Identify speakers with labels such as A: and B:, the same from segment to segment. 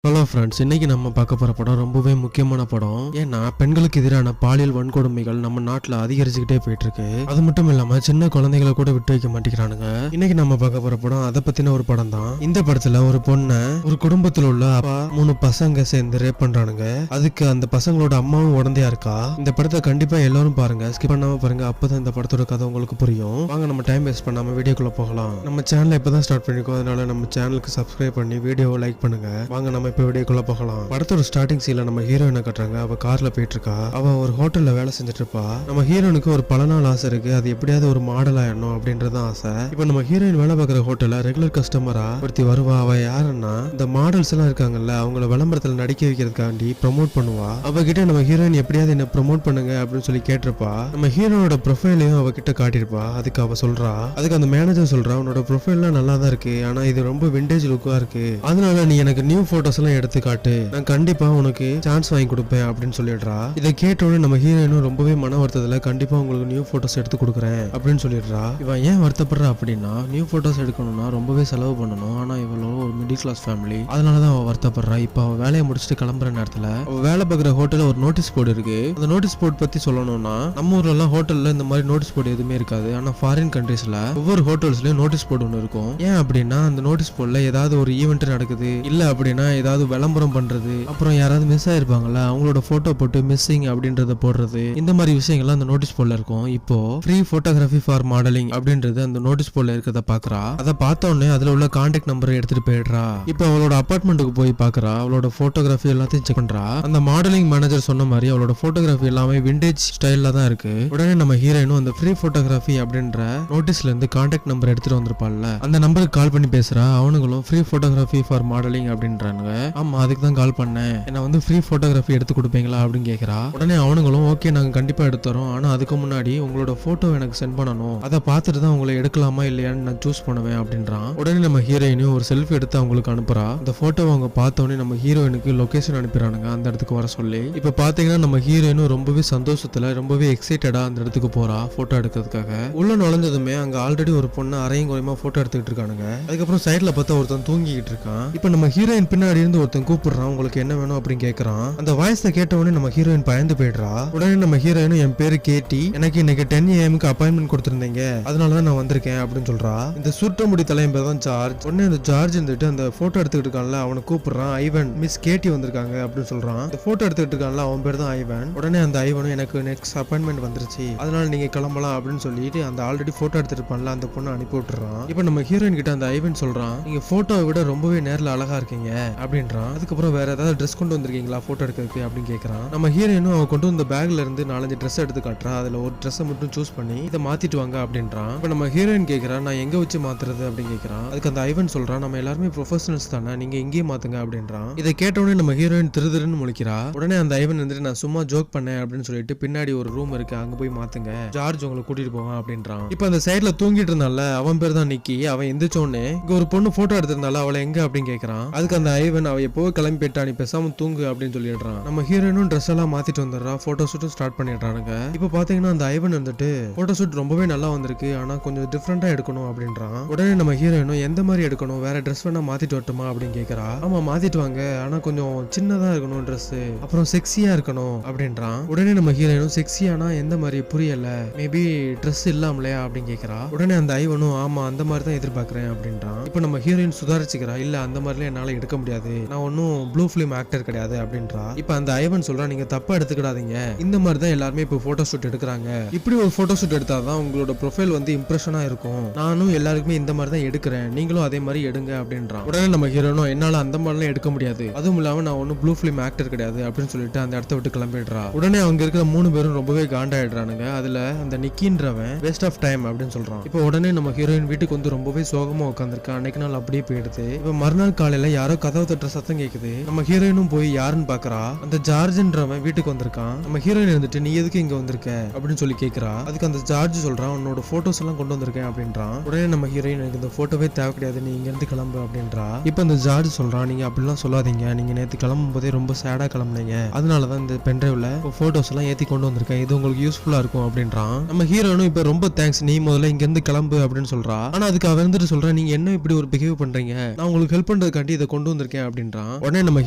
A: Hello friends, இன்னைக்கு நம்ம பார்க்க போகிற படம் ரொம்பவே முக்கியமான படம். ஏன்னா பெண்களுக்கு எதிரான பாலியல் வன்கொடுமைகள் நம்ம நாட்டில் அதிகரிச்சுக்கிட்டே போயிட்டு இருக்கு. அது மட்டும் இல்லாமல் சின்ன குழந்தைகளை கூட விட்டு வைக்க மாட்டேங்கிறானுங்க. இன்னைக்கு நம்ம பார்க்க போகிற படம் அதை பற்றின ஒரு படம் தான். இந்த படத்தில் ஒரு பொண்ணை ஒரு குடும்பத்தில் உள்ள அப்பா 3 பசங்க சேர்ந்து ரேப் பண்ணுறானுங்க. அதுக்கு அந்த பசங்களோட அம்மாவும் உடந்தையா இருக்கா. இந்த படத்தை கண்டிப்பாக எல்லாரும் பாருங்க, ஸ்கிப் பண்ணாமல் பாருங்க. அப்போதான் இந்த படத்தோட கதை உங்களுக்கு புரியும். வாங்க நம்ம டைம் வேஸ்ட் பண்ணாமல் வீடியோக்குள்ளே போகலாம். நம்ம சேனலை இப்போ தான் ஸ்டார்ட் பண்ணிருக்கோம், அதனால நம்ம சேனலுக்கு சப்ஸ்கிரைப் பண்ணி வீடியோவை லைக் பண்ணுங்க. வாங்க நம்ம இப்போ வீடியோக்குள்ள போகலாம். படத்தோட ஸ்டார்டிங் சீன்ல நம்ம ஹீரோயினை கட்டுறாங்க. அவ கார்ல போயிட்டு இருக்கா. அவ ஒரு ஹோட்டல்ல வேலை செஞ்சுட்டு இருப்பா. நம்ம ஹீரோனுக்கு ஒரு பல நாள் ஆசை இருக்கு, அது எப்படியாவது ஒரு மாடல் ஆயிடணும் அப்படின்றதான் ஆசை. இப்ப நம்ம ஹீரோயின் வேலை பார்க்குற ஹோட்டல்ல ரெகுலர் கஸ்டமரா ஒருத்தி வருவா. அவ யாருன்னா இந்த மாடல்ஸ் எல்லாம் இருக்காங்கல்ல, அவங்கள விளம்பரத்துல நடிக்க வைக்கிறதுக்காண்டி ப்ரமோட் பண்ணுவா. அவகிட்ட நம்ம ஹீரோயின் எப்படியாவது என்ன ப்ரமோட் பண்ணுங்க அப்படின்னு சொல்லி கேட்டிருப்பா. நம்ம ஹீரோனோட ப்ரொஃபைலையும் அவகிட்ட காட்டியிருப்பா. அதுக்கு அவ சொல்றா, அதுக்கு அந்த மேனேஜர் சொல்றா, உன்னோட ப்ரொஃபைல்லாம் நல்லா தான் இருக்கு, ஆனா இது ரொம்ப விண்டேஜ் லுக்கா இருக்கு, அதனால நீ எனக்கு நியூ போட்டோஸ் எல்லாம் எடுத்து காட்டு, நான் கண்டிப்பா உனக்கு சான்ஸ் வாங்கி கொடுப்பேன் அப்படின்னு சொல்லிடுறா. இதை கேட்டோட நம்ம ஹீரோயினும் ரொம்பவே மன வருத்தத்துல கண்டிப்பா உங்களுக்கு நியூ போட்டோஸ் எடுத்து கொடுக்குறேன் அப்படின்னு சொல்லிடுறா. இவன் ஏன் வருத்தப்படுறா அப்படின்னா, நியூ போட்டோஸ் எடுக்கணும்னா ரொம்பவே செலவு பண்ணணும், ஆனா இவ்வளோ ஒரு மிடில் கிளாஸ் ஃபேமிலி, அதனாலதான் அவ வருத்தப்படுறா. இப்போ அவ வேலையை முடிச்சுட்டு கிளம்புற நேரத்துல அவ வேலை பார்க்குற ஹோட்டல்ல ஒரு நோட்டீஸ் போர்டு இருக்கு. அந்த நோட்டீஸ் போர்டு பத்தி சொல்லணும்னா, நம்ம ஊர்ல எல்லாம் ஹோட்டல்ல இந்த மாதிரி நோட்டீஸ் போர்டு எதுவுமே இருக்காது. ஆனா ஃபாரின் கண்ட்ரீஸ்ல ஒவ்வொரு ஹோட்டல்ஸ்லயும் நோட்டீஸ் போர்டு ஒன்று இருக்கும். ஏன் அப்படின்னா, அந்த நோட்டீஸ் போர்டுல ஏதாவது ஒரு ஈவெண்ட் நடக்குது, இல்ல அப்படின்னா ஏதாவது விளம்பரம் பண்றது, அப்புறம் யாராவது மிஸ் ஆயிருப்பாங்கல்ல, அவங்களோட போட்டோ போட்டு மிஸ்ஸிங் அப்படின்றத போடுறது, இந்த மாதிரி விஷயங்கள்லாம் அந்த நோட்டீஸ் போர்டுல இருக்கும். இப்போ ஃப்ரீ போட்டோகிராஃபி ஃபார் மாடலிங் அப்படின்றது அந்த நோட்டீஸ் போர்டுல இருக்கிறத பாக்குறா. அதை பார்த்த உடனே அதுல உள்ள கான்டாக்ட் நம்பரை எடுத்துட்டு போயிடுறா. இப்போ அவளோட அபார்ட்மெண்ட்டுக்கு போய் பாக்குறா. அவளோட போட்டோகிராஃபி எல்லாத்தையும் செக் பண்றா. அந்த மாடலிங் மேனேஜர் சொன்ன மாதிரி அவளோட போட்டோகிராஃபி எல்லாமே விண்டேஜ் ஸ்டைல்ல தான் இருக்கு. உடனே நம்ம ஹீரோயினும் அந்த ஃப்ரீ போட்டோகிராஃபி அப்படின்ற நோட்டீஸ்ல இருந்து கான்டாக்ட் நம்பர் எடுத்துட்டு வந்திருப்பாள்ல, அந்த நம்பருக்கு கால் பண்ணி பேசுறா. அவனுங்களும் ஃப்ரீ போட்டோகிராஃபி ஃபார் மாடலிங் அப்படின்றானுங்க. ஆமா, அதுக்கு தான் கால் பண்ணேன், என்ன வந்து ஃப்ரீ போட்டோகிராஃபி எடுத்து கொடுப்பீங்களா அப்படின்னு கேட்குறா. உடனே அவனுங்களும் ஓகே, நாங்கள் கண்டிப்பாக எடுத்துறோம், ஆனால் அதுக்கு முன்னாடி உங்களோட ஃபோட்டோ எனக்கு சென்ட் பண்ணணும், அதை பார்த்துட்டு தான் உங்களை எடுக்கலாமா இல்லையான்னு நான் சூஸ் பண்ணுவேன் அப்படின்றான். உடனே நம்ம ஹீரோயினும் ஒரு செல்ஃபி எடுத்து அவங்களுக்கு அனுப்புறா. அந்த ஃபோட்டோவை அவங்க பார்த்தோன்னே நம்ம ஹீரோயினுக்கு லொகேஷன் அனுப்பிடுறானுங்க, அந்த இடத்துக்கு வர சொல்லி. இப்போ பார்த்தீங்கன்னா நம்ம ஹீரோயினும் ரொம்பவே சந்தோஷத்தில் ரொம்பவே எக்ஸைட்டடாக அந்த இடத்துக்கு போறா ஃபோட்டோ எடுக்கிறதுக்காக. உள்ள நுழைஞ்சதுமே அங்கே ஆல்ரெடி ஒரு பொண்ணு அரையும் குறையமா ஃபோட்டோ எடுத்துக்கிட்டு இருக்கானுங்க. அதுக்கப்புறம் சைடில் பார்த்தா ஒருத்தன் தூங்கிக்கிட்டு இருக்கான். இப்போ நம்ம ஹீரோயின் பின்னாடி இருந்து ஒருத்தன் கூப்பிடுறான், உங்களுக்கு என்ன வேணும் அப்படின்னு கேட்கறான். அந்த வாய்ஸை கேட்ட உடனே நம்ம ஹீரோயின் பயந்து போயிடுறா. உடனே நம்ம ஹீரோயினும், என் பேரு கேட்டி, எனக்கு இன்னைக்கு 10 AM அப்பாயின்மெண்ட் கொடுத்திருந்தீங்க, அதனாலதான் நான் வந்திருக்கேன் அப்படின்னு சொல்றா. இந்த சுற்ற முடி தலையும் பேர் தான் ஜார்ஜ். உடனே அந்த ஜார்ஜ் இருந்துட்டு அந்த போட்டோ எடுத்துக்கிட்டு இருக்கான்ல அவனை கூப்பிடுறான். ஐவன், மிஸ் கேட்டி வந்திருக்காங்க அப்படின்னு சொல்றான். இந்த போட்டோ எடுத்துக்கிட்டு இருக்கான்ல அவன் பேர் தான் ஐவன். உடனே அந்த ஐவனும், எனக்கு நெக்ஸ்ட் அப்பாயின்மெண்ட் வந்துருச்சு, அதனால நீங்க கிளம்பலாம் அப்படின்னு சொல்லிட்டு அந்த ஆல்ரெடி போட்டோ எடுத்துட்டு இருப்பான்ல அந்த பொண்ணை அனுப்பி விட்டுறான். இப்போ நம்ம ஹீரோயின் கிட்ட அந்த ஐவன் சொல்றான், நீங்க போட்டோவை விட ரொம்பவே நேரில் அழகா இருக்கீங்க அப்படின்றான். அதுக்கப்புறம் வேற ஏதாவது ட்ரெஸ் கொண்டு வந்திருக்கீங்களா போட்டோ எடுக்கிறதுக்கு அப்படின்னு கேட்கறான். நம்ம ஹீரோயினும் அவ கொண்டு வந்த பேக்ல இருந்து 4-5 ட்ரெஸ் எடுத்து காட்டுறா. அதுல ஒரு ட்ரெஸ்ஸை மட்டும் சூஸ் பண்ணி இதை மாத்திட்டு வாங்க அப்படின்றான். இப்ப நம்ம ஹீரோயின் கேட்கறா, நான் எங்க வச்சு மாத்துறது அப்படின்னு கேட்கறான். அதுக்கு அந்த ஐவன் சொல்றான், நம்ம எல்லாருமே ப்ரொஃபஷனல்ஸ் தானே, நீங்க இங்கேயே மாத்துங்க அப்படின்றான். இதை கேட்ட உடனே நம்ம ஹீரோயின் திருதிருன்னு முழிக்கிறா. உடனே அந்த ஐவன் வந்துட்டு, நான் சும்மா ஜோக் பண்ணேன் அப்படின்னு சொல்லிட்டு பின்னாடி ஒரு ரூம் இருக்கு, அங்க போய் மாத்துங்க, ஜார்ஜ் உங்களை கூட்டிட்டு போவான் அப்படின்றான். இப்ப அந்த சைட்ல தூங்கிட்டு இருந்தால அவன் பேர் தான் நிக்கி. அவன் எந்திரிச்ச உடனே இங்க ஒரு பொண்ணு போட்டோ எடுத்திருந்தால அவளை எங்க அப்படின்னு கேட்கறான். அதுக்கு அந்த ஐவன், அவ எப்போ கிளம்பி போயிட்டா, நீ பேசாம தூங்கு அப்படின்னு சொல்லிடுறான். நம்ம ஹீரோயினும் ட்ரெஸ் எல்லாம் மாத்திட்டு வந்துடுறா. போட்டோ ஷூட்டும் ஸ்டார்ட் பண்ணிடுறானுங்க. இப்போ பாத்தீங்கன்னா அந்த ஐவன் வந்துட்டு போட்டோ ஷூட் ரொம்பவே நல்லா வந்திருக்கு, ஆனா கொஞ்சம் டிஃப்ரெண்டா எடுக்கணும் அப்படின்றான். உடனே நம்ம ஹீரோயினும், எந்த மாதிரி எடுக்கணும், வேற ட்ரெஸ் வேணா மாத்திட்டு வரட்டுமா அப்படின்னு கேட்கறா. ஆமா மாத்திட்டு வாங்க, ஆனா கொஞ்சம் சின்னதா இருக்கணும் ட்ரெஸ், அப்புறம் செக்ஸியா இருக்கணும் அப்படின்றான். உடனே நம்ம ஹீரோயினும், செக்ஸியானா எந்த மாதிரி புரியல, மேபி ட்ரெஸ் இல்லாமலையா அப்படின்னு கேட்கறா. உடனே அந்த ஐவனும், ஆமா அந்த மாதிரி தான் எதிர்பார்க்கிறேன் அப்படின்றான். இப்போ நம்ம ஹீரோயின் சுதாரிச்சுக்கிறா, இல்ல அந்த மாதிரிலாம் என்னால எடுக்க முடியாது, நான் ஒன்னும் ப்ளூ ஃபிலிம் ஆக்டர் கிடையாது அப்படின்றா. இப்போ அந்த ஐவன் சொல்றான், நீங்க தப்பா எடுத்துக்கிடாதீங்க, இந்த மாதிரி தான் எல்லாருமே இப்போ போட்டோ ஷூட் எடுக்கிறாங்க, இப்படி ஒரு போட்டோ ஷூட் எடுத்தாதான் உங்களோட ப்ரொஃபைல் வந்து இம்ப்ரெஷனா இருக்கும், நானும் எல்லாருக்குமே இந்த மாதிரி தான் எடுக்கிறேன், நீங்களும் அதே மாதிரி எடுங்க அப்படின்றான். உடனே நம்ம ஹீரோனும், என்னால அந்த மாதிரிலாம் எடுக்க முடியாது, அதுவும் இல்லாம நான் ஒன்னும் ப்ளூ ஃபிலிம் ஆக்டர் கிடையாது அப்படின்னு சொல்லிட்டு அந்த இடத்த விட்டு கிளம்பிடுறா. உடனே அவங்க இருக்கிற 3 பேரும் ரொம்பவே காண்டாயிடுறானுங்க. அதுல அந்த நிக்கின்றவன் வேஸ்ட் ஆஃப் டைம் அப்படின்னு சொல்றான். இப்போ உடனே நம்ம ஹீரோயின் வீட்டுக்கு வந்து ரொம்பவே சோகமா உட்காந்துருக்கா. அன்னைக்கு நாள் அப்படியே போயிடுது. இப்போ மறுநாள் காலையில யாரோ கதவு தட்டுற சத்தம் கேக்குது. நம்ம ஹீரோயினும் போய் யாருன்னு பாக்குறா. அந்த ஜார்ஜ்ன்றவன் வீட்டுக்கு வந்திருக்கான். நம்ம ஹீரோயின் இருந்துட்டு, நீ எதுக்கு இங்க வந்திருக்க அப்படின்னு சொல்லி கேக்குறா. அதுக்கு அந்த ஜார்ஜ் சொல்றான், உன்னோட போட்டோஸ் எல்லாம் கொண்டு வந்திருக்கேன் அப்படின்றான். உடனே நம்ம ஹீரோயின், எனக்கு இந்த போட்டோவே தேவை கிடையாது, நீ இங்க இருந்து கிளம்பு அப்படின்றா. இப்ப அந்த ஜார்ஜ் சொல்றான், நீங்க அப்படிலாம் சொல்லாதீங்க, நீங்க நேத்து கிளம்பும் போதே ரொம்ப சேடா கிளம்புனீங்க, அதனாலதான் இந்த பென்ட்ரைவ்ல போட்டோஸ் எல்லாம் ஏத்தி கொண்டு வந்திருக்கேன், இது உங்களுக்கு யூஸ்ஃபுல்லா இருக்கும் அப்படின்றான். நம்ம ஹீரோனும், இப்ப ரொம்ப தேங்க்ஸ், நீ முதல்ல இங்க இருந்து கிளம்பு அப்படின்னு சொல்றா. ஆனா அதுக்கு அவன் வந்துட்டு சொல்றான், நீங்க என்ன இப்படி ஒரு பிஹேவ் பண்றீங்க, நான் உங்களுக்கு ஹெல்ப் பண்றதுக்காண்டி இதை கொண்டு வந்திருக்கேன் அப்படின்றான். உடனே நம்ம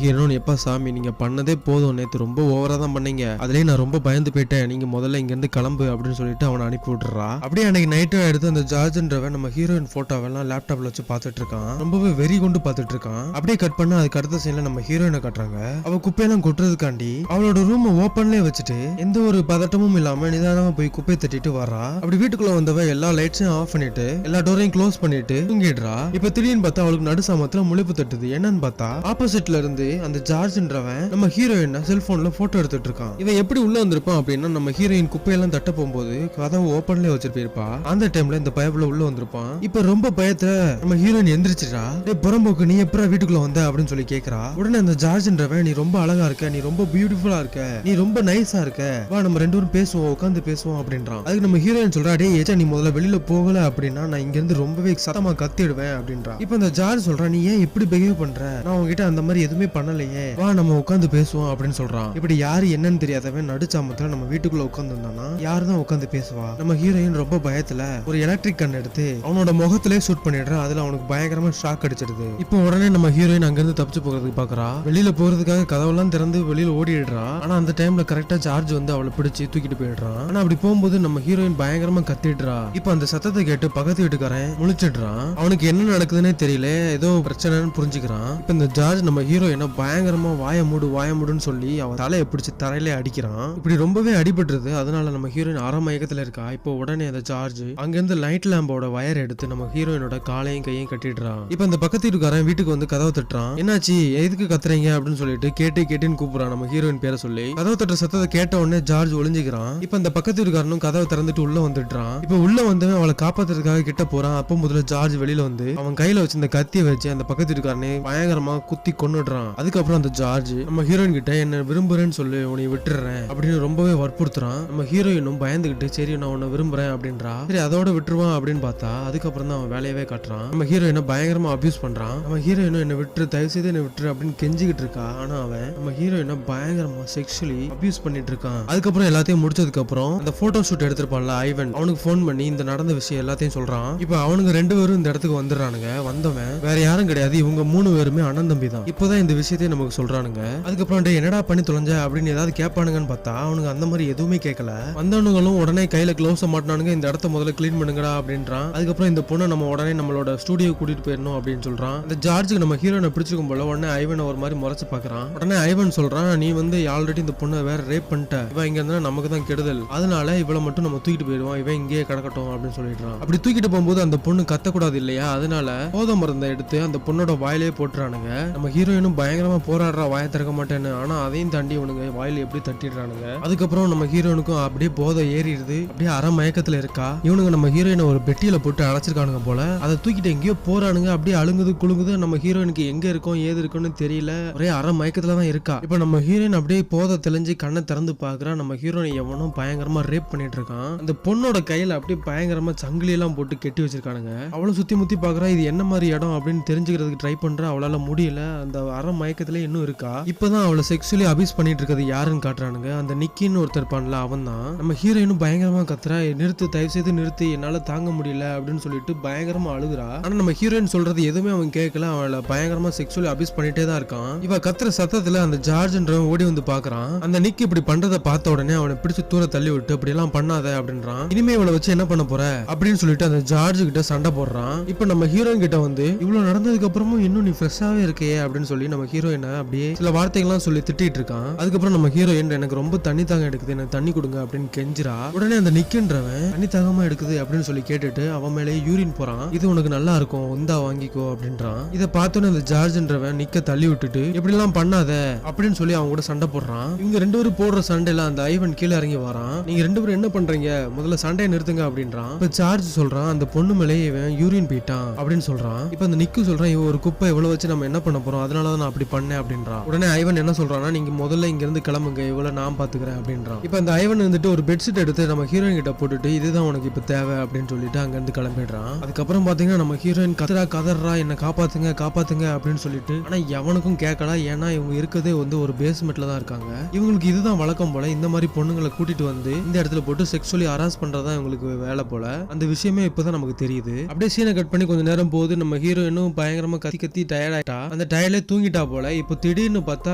A: ஹீரோயின் எப்ப சாமி நீங்க பண்ணதே போதும், நேத்து ரொம்ப ஓவரா தான் பண்ணீங்க, அதுலயே நான் ரொம்ப பயந்து போயிட்டேன், நீங்க முதல்ல இங்க இருந்து கிளம்பு அப்படின்னு சொல்லிட்டு அவனை அனுப்பி விட்டுறா. அப்படியே அன்னைக்கு நைட்டு எடுத்து அந்த ஜார்ஜ்ன்றவன் நம்ம ஹீரோயின் போட்டோவெல்லாம் லேப்டாப்ல வச்சு பாத்துட்டு இருக்கான். ரொம்பவே வெறி கொண்டு பாத்துட்டு இருக்கான். அப்படியே கட் பண்ண அதுக்கு அடுத்த சீன்ல நம்ம ஹீரோயினை காட்டுறாங்க. அவ குப்பையெல்லாம் கொட்டுறதுக்காண்டி அவளோட ரூம் ஓப்பன்லயே வச்சுட்டு எந்த ஒரு பதட்டமும் இல்லாம நிதானமா போய் குப்பையை தட்டிட்டு வரா. அப்படி வீட்டுக்குள்ள வந்தவ எல்லா லைட்ஸையும் ஆஃப் பண்ணிட்டு எல்லா டோரையும் க்ளோஸ் பண்ணிட்டு தூங்கிடுறா. இப்ப திடீர்னு பார்த்தா அவளுக்கு நடுசாமத்துல முழிப்பு தட்டுது. என்னன்னு பார்த்தா ஆப்போசிட்ல இருந்து அந்த ஜார்ஜ்ன்றவன் நம்ம ஹீரோயின் செல்போன்ல போட்டோ எடுத்துட்டு இருக்கான். இவன் எப்படி உள்ள வந்திருப்பான் அப்படின்னா நம்ம ஹீரோயின் குப்பையெல்லாம் தட்ட போகும்போது கதவு ஓப்பன்லயே வச்சிட்டு போயிருப்பா. அந்த டைம்ல இந்த பயப்புல உள்ள வந்திருப்பான். இப்ப ரொம்ப பயத்துல நம்ம ஹீரோயின் எந்திரிச்சிட்டா. டேய் புறம்போக்கு நீ எப்பறம் வீட்டுக்குள்ள வந்த அப்படின்னு சொல்லி கேக்குறா. உடனே அந்த ஜார்ஜ்ன்றவன் நீ ரொம்ப அழகா இருக்க, நீ ரொம்ப பியூட்டிஃபுல்லா இருக்க, நீ ரொம்ப நைஸா இருக்க, வா நம்ம ரெண்டு பேரும் பேசுவோம், உட்காந்து பேசுவோம் அப்படின்றான். அதுக்கு நம்ம ஹீரோயின் சொல்றா, டேய் ஏச்சா நீ முதல்ல வெளியில போகல அப்படின்னா நான் இங்க இருந்து ரொம்பவே சத்தமா கத்திடுவேன் அப்படின்றா. இப்ப இந்த ஜார்ஜ் சொல்றா, நீ ஏன் இப்படி பிஹேவ் பண்ற, நான் உங்ககிட்ட அந்த மாதிரி எதுவுமே பண்ணலையே, வா நம்ம உட்காந்து பேசுவோம் அப்படின்னு சொல்றான். இப்படி யாரு என்னன்னு தெரியாதவன் நடுச்சாமத்துல நம்ம வீட்டுக்குள்ள உட்காந்து இருந்தானா யாருதான் உட்காந்து பேசுவா. நம்ம ஹீரோயின் ரொம்ப பயத்துல ஒரு எலக்ட்ரிக் கன் எடுத்து அவனோட முகத்திலே ஷூட் பண்ணிடுறான். அதுல அவனுக்கு பயங்கரமா ஷாக் அடிச்சிடுது. இப்போ உடனே நம்ம ஹீரோயின் அங்கிருந்து தப்பிச்சு போகிறதுக்கு பாக்குறா. வெளியில போறதுக்காக கதவெல்லாம் திறந்து வெளியில ஓடிடுறா. ஆனா அந்த டைம்ல கரெக்டா ஜார்ஜ் வந்து அவளை பிடிச்சு தூக்கிட்டு போயிடுறான். ஆனா அப்படி போகும்போது நம்ம ஹீரோயின் பயங்கரமா கத்திடுறா. இப்ப அந்த சத்தத்தை கேட்டு பக்கத்து வீட்டுக்காரன் முழிச்சிடுறான். அவனுக்கு என்ன நடக்குதுன்னே தெரியல, ஏதோ பிரச்சனைன்னு புரிஞ்சுக்கிறான். இப்ப இந்த ஜார்ஜ் நம்ம ஹீரோயினை பயங்கரமா வாய மூடுன்னு சொல்லி அவன் தலையை பிடிச்சு தரையிலே அடிக்கிறான். இப்படி ரொம்பவே அடிபட்டுருது. அதனால நம்ம ஹீரோயின் அரை மயக்கத்துல இருக்கா. இப்போ உடனே அந்த ஜார்ஜ் அங்கிருந்து லைட் லேம்போட வயர் எடுத்து நம்ம ஹீரோயினோட காலையும் கையும் கட்டிடுறான். இப்ப அந்த பக்கத்து வீட்டுக்காரன் வீட்டுக்கு வந்து கதவை தட்டுறான். என்னாச்சு எதுக்கு கத்துறீங்க அப்படின்னு சொல்லிட்டு கேட்டுன்னு கூப்பிடுறான் நம்ம ஹீரோயின் பேரை சொல்லி. கதவை தட்டுற சத்தத்தை கேட்ட உடனே ஜார்ஜ் ஒளிஞ்சுக்கிறான். இப்ப அந்த பக்கத்து வீட்டுக்காரனும் கதவை திறந்துட்டு உள்ள வந்துடுறான். இப்ப உள்ள வந்தவன் அவளை காப்பாத்துறதுக்காக கிட்ட போறான். அப்போ முதல்ல ஜார்ஜ் வெளியில வந்து அவன் கையில வச்சு இந்த கத்தியை வச்சு அந்த பக்கத்து வீட்டுக்காரனை பயங்கரமா குத்தி கொன்னுடுறான். அதுக்கப்புறம் அந்த ஜார்ஜ் நம்ம ஹீரோயின் கிட்ட என்ன விரும்புறேன்னு சொல்லி உன்னை விட்டுறேன் அப்படின்னு ரொம்பவே வற்புறுத்துறான். நம்ம ஹீரோயினும் பயந்துகிட்டு சரி நான் உன்னை விரும்புறேன் அப்படின்றா. சரி அதோட விட்டுருவான் அப்படின்னு பார்த்தா அதுக்கப்புறம் தான் அவன் வேலையவே காட்டுறான். நம்ம ஹீரோயினை பயங்கரமா அபியூஸ் பண்றான். நம்ம ஹீரோயினும் என்ன விட்டுரு, தயவு செய்து என்ன விட்டுரு அப்படின்னு கெஞ்சிக்கிட்டு இருக்கா. ஆனா அவன் நம்ம ஹீரோயினை பயங்கரமா செக்ஷுவலி அபியூஸ் பண்ணிட்டு இருக்கான். அதுக்கப்புறம் எல்லாத்தையும் முடிச்சதுக்கு அப்புறம் அந்த போட்டோ ஷூட் எடுத்திருப்பான்ல ஐவன், அவனுக்கு போன் பண்ணி இந்த நடந்த விஷயம் எல்லாத்தையும் சொல்றான். இப்ப அவனுங்க ரெண்டு பேரும் இந்த இடத்துக்கு வந்துடுறானுங்க. வந்தவன் வேற யாரும் கிடையாது, இவங்க மூணு பேருமே அண்ணன் தம்பி தான். இப்போதான் இந்த விஷயத்தையும் நமக்கு சொல்றானுங்க. அதுக்கப்புறம் என்னடா பண்ணி தொலைஞ்ச அப்படின்னு ஏதாவது கேட்பானுங்கன்னு பார்த்தா அவனுங்க அந்த மாதிரி எதுவுமே கேட்கல. வந்தவனுங்களும் உடனே கையில கிளவுஸ் மாட்டினானுங்க. இந்த இடத்த முதல்ல கிளீன் பண்ணுங்கடா அப்படின்றான். அதுக்கப்புறம் இந்த பொண்ணை நம்ம உடனே நம்மளோட ஸ்டுடியோ கூட்டிட்டு போயிடணும் அப்படின்னு சொல்றான். இந்த ஜார்ஜுக்கு நம்ம ஹீரோனை பிடிச்சிருக்கும் போல உடனே ஐவனை ஒரு மாதிரி முறைச்சு பாக்குறான். உடனே ஐவன் சொல்றான், நீ வந்து ஆல்ரெடி இந்த பொண்ணை வேற ரேப் பண்ணிட்ட, இவன் இங்க இருந்தா நமக்கு தான் கெடுதல், அதனால இவளை மட்டும் நம்ம தூக்கிட்டு போயிடுவோம், இவன் இங்கேயே கிடக்கட்டும் அப்படின்னு சொல்லிடுறான். அப்படி தூக்கிட்டு போகும்போது அந்த பொண்ணு கத்தக்கூடாது இல்லையா, அதனால போதை மருந்தை எடுத்து அந்த பொண்ணோட வாயிலே போட்டுறானுங்க. நம்ம ஹீரோயினும் பயங்கரமா போராடுறா வாயை திறக்க மாட்டேன்னு. ஆனா அதையும் தாண்டி இவனுங்க வாயில எப்படி தட்டிடுறானுங்க. அதுக்கப்புறம் நம்ம ஹீரோனுக்கும் அப்படியே போதை ஏறிடுது. அப்படியே அரை மயக்கத்துல இருக்கா. இவனுங்க நம்ம ஹீரோயினை ஒரு பெட்டியில போட்டு அடைச்சிருக்கானுங்க போல. அதை தூக்கிட்டு எங்கேயோ போறானுங்க. அப்படியே அழுங்குது குழுங்குது. நம்ம ஹீரோயினுக்கு எங்க இருக்கோம் ஏது இருக்கும்னு தெரியல, ஒரே அரை மயக்கத்துல தான் இருக்கா. இப்ப நம்ம ஹீரோயின் அப்படியே போதை தெளிஞ்சு கண்ணை திறந்து பாக்குறா. நம்ம ஹீரோயின் எவனும் பயங்கரமா ரேப் பண்ணிட்டு இருக்கான். அந்த பொண்ணோட கையில அப்படியே பயங்கரமா சங்கிலி எல்லாம் போட்டு கெட்டி வச்சிருக்கானுங்க. அவளும் சுத்தி முத்தி பாக்குறா, இது என்ன மாதிரி இடம் அப்படின்னு தெரிஞ்சுக்கிறதுக்கு ட்ரை பண்றா. அவளால முடியல, அந்த அரை மயக்கத்துல இன்னும் இருக்கா. இப்பதான் அவளை செக்ஷுவலி அபியூஸ் பண்ணிட்டு இருக்கிறது யாருன்னு காட்டுறானுங்க. அந்த நிக்கின்னு ஒருத்தர் பண்ணல அவன் தான். நம்ம ஹீரோயினும் பயங்கரமா கத்துறா, நிறுத்து தயவு செய்து நிறுத்து, என்னால தாங்க முடியல அப்படின்னு சொல்லிட்டு பயங்கரமா அழுகுறா. ஆனா நம்ம ஹீரோயின் சொல்றது எதுவுமே அவன் கேட்கல. அவளை பயங்கரமா செக்ஷுவலி அபியூஸ் பண்ணிட்டே தான் இருக்கான். இவ கத்துற சத்தத்துல அந்த ஜார்ஜ்ன்றவன் ஓடி வந்து பாக்குறான். அந்த நிக்கி இப்படி பண்றதை பார்த்த உடனே அவனை பிடிச்சு தூர தள்ளி விட்டு அப்படி எல்லாம் பண்ணாத அப்படின்றான். இனிமே இவளை வச்சு என்ன பண்ண போற அப்படின்னு சொல்லிட்டு அந்த ஜார்ஜ் கிட்ட சண்டை போடுறான். இப்ப நம்ம ஹீரோயின் கிட்ட வந்து இவ்வளவு நடந்ததுக்கு அப்புறமும் இன்னும் நீ ஃப்ரெஷ்ஷாவே இருக்கே அப்படின்னு சொல்லி நம்ம ஹீரோயினை அப்படியே சில வார்த்தைகள்லாம் சொல்லி திட்டிட்டு இருக்கான். அதுக்கப்புறம் நம்ம ஹீரோயின் எனக்கு ரொம்ப தண்ணி தாங்க எடுக்குது, எனக்கு தண்ணி கொடுங்க அப்படின்னு கெஞ்சிரா. உடனே அந்த நிக்கின்றவன் தண்ணி தாகமா எடுக்குது அப்படின்னு சொல்லி கேட்டுட்டு அவன் மேலே யூரின் போறான். இது உனக்கு நல்லா இருக்கும், வந்தா வாங்கிக்கோ அப்படின்றான். இதை பார்த்தோன்னு அந்த ஜார்ஜ்ன்றவன் நிக்க தள்ளி விட்டுட்டு இப்படி எல்லாம் பண்ணாத அப்படின்னு சொல்லி அவங்க கூட சண்டை போடுறான். இவங்க ரெண்டு பேரும் போடுற சண்டையில அந்த ஐவன் கீழே இறங்கி வரான். நீங்க ரெண்டு பேரும் என்ன பண்றீங்க, முதல்ல சண்டையை நிறுத்துங்க அப்படின்றான். இப்ப ஜார்ஜ் சொல்றான், அந்த பொண்ணு மேலே இவன் யூரின் போயிட்டான் அப்படின்னு சொல்றான். இப்ப அந்த நிக்கு சொல்றான், இவன் ஒரு குப்பை இவ்வளவு வச்சு நம்ம என்ன பண்ண போறோம், அதனாலதான் நான் அப்படி பண்ணேன் அப்படின்றான். உடனே ஐவன் என்ன சொல்றான்னா, நீங்க முதல்ல இங்க இருந்து கிளம்புங்க, இவ்வளவு நான் பாத்துக்கிறேன் அப்படின்றான். இப்ப அந்த ஐவன் வந்துட்டு ஒரு பெட்ஷீட் எடுத்து நம்ம ஹீரோயின் கிட்ட போட்டுட்டு இதுதான் உனக்கு இப்ப தேவை அப்படின்னு சொல்லிட்டு அங்க இருந்து கிளம்பிடுறான். அதுக்கப்புறம் பாத்தீங்கன்னா நம்ம ஹீரோயின் கதறா என்ன காப்பாத்துங்க காப்பாத்துங்க அப்படின்னு சொல்லிட்டு. ஆனா எவனுக்கும் கேட்கல, ஏன்னா இவங்க இருக்கிறதே வந்து ஒரு பேஸ்மெண்ட்ல தான் இருக்காங்க. இவங்களுக்கு இதுதான் வழக்கம் போல, இந்த மாதிரி பொண்ணுங்களை கூட்டிட்டு வந்து இந்த இடத்துல போட்டு செக்ஷுவலி ஹராஸ் பண்றதா இவங்களுக்கு வேலை போல. அந்த விஷயமே இப்பதான் நமக்கு தெரியுது. அப்படியே சீனை கட் பண்ணி கொஞ்ச நேரம் போகுது. நம்ம ஹீரோயினும் பயங்கரமா கத்தி டயர்ட் ஆயிட்டா. அந்த டயர்ல தூங்கிட்டா போல. இப்போ திடீர்னு பார்த்தா